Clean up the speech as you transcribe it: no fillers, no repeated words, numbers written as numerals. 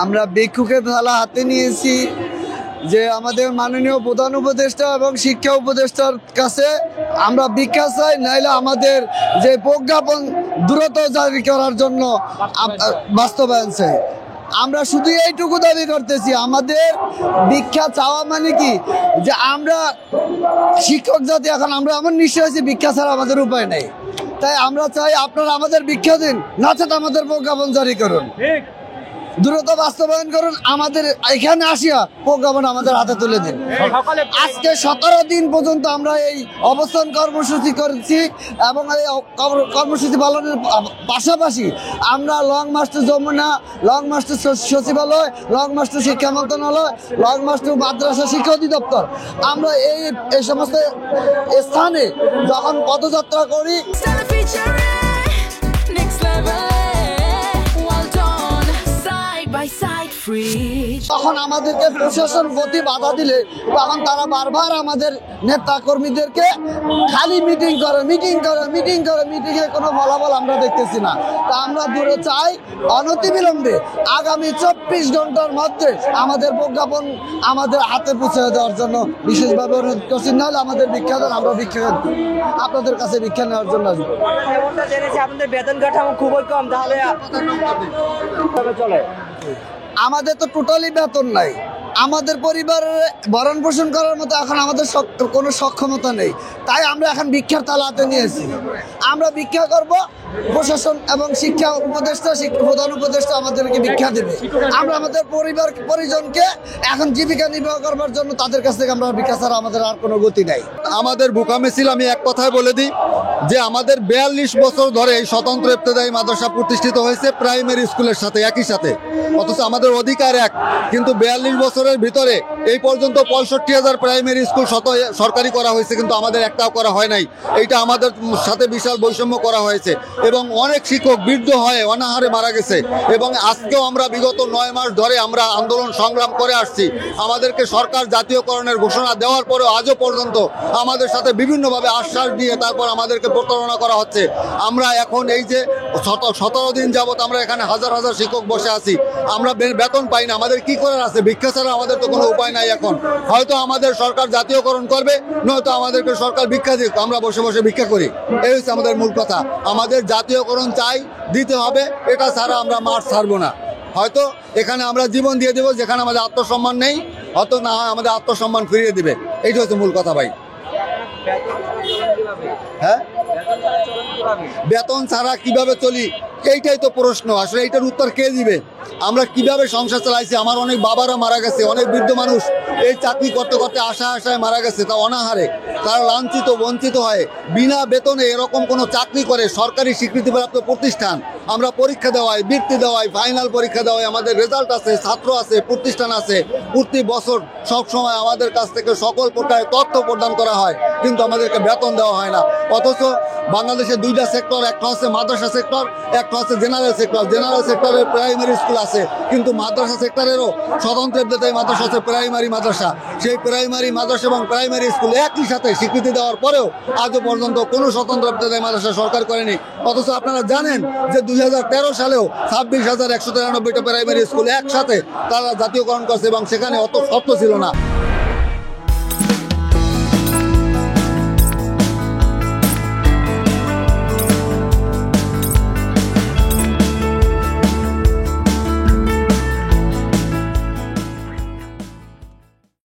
আমরা ভিক্ষুকের থালা হাতে নিয়েছি যে আমাদের মাননীয় প্রধান উপদেষ্টা এবং শিক্ষা উপদেষ্টার কাছে আমরা ভিক্ষা চাই, নাইলে আমাদের যে প্রজ্ঞাপন দ্রুত জারি করার জন্য বাস্তবায়ন চাই। আমরা শুধু এইটুকু দাবি করতেছি, আমাদের ভিক্ষা চাওয়া মানে কি যে আমরা শিক্ষক জাতি এখন আমরা এমন নিশ্চয় আছি ভিক্ষা ছাড়া আমাদের উপায় নেই। তাই আমরা চাই আপনারা আমাদের ভিক্ষা দিন, নচেত আমাদের প্রজ্ঞাপন জারি করুন, দ্রুত বাস্তবায়ন করুন, আমাদের এখানে আসিয়া প্রজ্ঞাপন আমাদের হাতে তুলে দিন। আজকে 17 দিন পর্যন্ত আমরা এই অবস্থান কর্মসূচি করেছি এবং এই কর্মসূচি পালনের পাশাপাশি আমরা long march to Jamuna, long march to সচিবালয়, লং মার্চ টু শিক্ষা মন্ত্রণালয়, লং মার্চ টু মাদ্রাসা শিক্ষা অধিদপ্তর, আমরা এই সমস্ত স্থানে যখন পদযাত্রা করি তখন আমাদেরকে প্রশাসন গতি বাধা দিলে তখন তারা বারবার আমাদের নেতা কর্মীদেরকে খালি মিটিংয়ে কোনো ফলাফল আমরা দেখতেছি না। তা আমরা দূরে চাই অনতিবিলম্বে আগামী 24 ঘন্টার মধ্যে আমাদের প্রজ্ঞাপন আমাদের হাতে পৌঁছে দেওয়ার জন্য বিশেষভাবে অনুরোধ করছি। নাহলে আমাদের ভিক্ষা দেন, আমরা ভিক্ষা আপনাদের কাছে ভিক্ষা নেওয়ার জন্য আসবো। আপনাদের বেতন কাঠামো খুবই কম, তাহলে চলে আমাদের তো টোটালি বেতন নাই, আমাদের পরিবারের ভরণ পোষণ করার মতো এখন আমাদের কোনো সক্ষমতা নেই। তাই আমরা এখন ভিক্ষার তালা হাতে নিয়েছি। আমরা ভিক্ষা করব, প্রশাসন এবং শিক্ষা উপদেষ্টা প্রধান উপদেষ্টা আমাদেরকে ভিক্ষা দেবে। আমরা আমাদের পরিজনকে এখন জীবিকা নির্বাহ করবার জন্য তাদের কাছ থেকে আমরা ভিক্ষা ছাড়া আমাদের আর কোনো গতি নাই। আমাদের বুকা মিছিল আমি এক কথায় বলে দিই যে আমাদের 42 বছর ধরে এই স্বতন্ত্র ইবতেদায়ী মাদ্রাসা প্রতিষ্ঠিত হয়েছে প্রাইমারি স্কুলের সাথে একই সাথে, অথচ আমাদের অধিকার এক। কিন্তু 42 বছরের ভিতরে এই পর্যন্ত 65,000 প্রাইমারি স্কুল সরকারি করা হয়েছে, কিন্তু আমাদের একটাও করা হয় নাই। এইটা আমাদের সাথে বিশাল বৈষম্য করা হয়েছে এবং অনেক শিক্ষক বৃদ্ধ হয়ে অনাহারে মারা গেছে। এবং আজকেও আমরা বিগত 9 মাস ধরে আমরা আন্দোলন সংগ্রাম করে আসছি। আমাদেরকে সরকার জাতীয়করণের ঘোষণা দেওয়ার পরেও আজও পর্যন্ত আমাদের সাথে বিভিন্নভাবে আশ্বাস দিয়ে তারপর আমাদেরকে প্রতারণা করা হচ্ছে। আমরা এখন এই যে 17 দিন যাবত আমরা এখানে হাজার হাজার শিক্ষক বসে আছি, আমরা বেতন পাই না। আমাদের কি করার আছে? ভিক্ষা ছাড়া আমাদের তো কোনো উপায় নাই। এখন হয়তো আমাদের সরকার জাতীয়করণ করবে, নয়তো আমাদেরকে সরকার ভিক্ষা দিক, আমরা বসে বসে ভিক্ষা করি। এই হচ্ছে আমাদের মূল কথা। আমাদের জাতীয়করণ চাই, দিতে হবে, এটা ছাড়া আমরা মাঠ ছাড়বো না। হয়তো এখানে আমরা জীবন দিয়ে দেবো, যেখানে আমাদের আত্মসম্মান নেই, হয়তো না হয় আমাদের আত্মসম্মান ফিরিয়ে দিবে। এইটা হচ্ছে মূল কথা ভাই। হ্যাঁ, বেতন ছাড়া কিভাবে চলি এইটাই তো প্রশ্ন। আসলে এইটার উত্তর কে দিবে? আমরা কিভাবে সংসার চালাইছি? আমার অনেক বাবারা মারা গেছে, অনেক বৃদ্ধ মানুষ এই চাকরি করতে করতে আশায় মারা গেছে, তা অনাহারে, তারা লাঞ্ছিত বঞ্চিত হয় বিনা বেতনে এরকম কোনো চাকরি করে সরকারি স্বীকৃতিপ্রাপ্ত প্রতিষ্ঠান। আমরা পরীক্ষা দেওয়াই, বৃত্তি দেওয়াই, ফাইনাল পরীক্ষা দেওয়াই, আমাদের রেজাল্ট আছে, ছাত্র আছে, প্রতিষ্ঠান আছে, প্রতি বছর সব সময় আমাদের কাছ থেকে সকল প্রকারের তথ্য প্রদান করা হয়, কিন্তু আমাদেরকে বেতন দেওয়া হয় না। অথচ বাংলাদেশে 2টা সেক্টর, একটা হচ্ছে মাদ্রাসা সেক্টর, একটা হচ্ছে জেনারেল সেক্টর। জেনারেল সেক্টরের প্রাইমারি স্কুল আছে, কিন্তু মাদ্রাসা সেক্টরেরও স্বতন্ত্র ইবতেদায়ী মাদ্রাসা হচ্ছে প্রাইমারি মাদ্রাসা। সেই প্রাইমারি মাদ্রাসা এবং প্রাইমারি স্কুল একই সাথে স্বীকৃতি দেওয়ার পরেও আজও পর্যন্ত কোনো স্বতন্ত্র ইবতেদায়ী মাদ্রাসা সরকার করেনি। অথচ আপনারা জানেন যে 2013 সালেও 26,193টা প্রাইমারি স্কুল একসাথে তারা জাতীয়করণ করছে এবং সেখানে অত শর্ত ছিল না।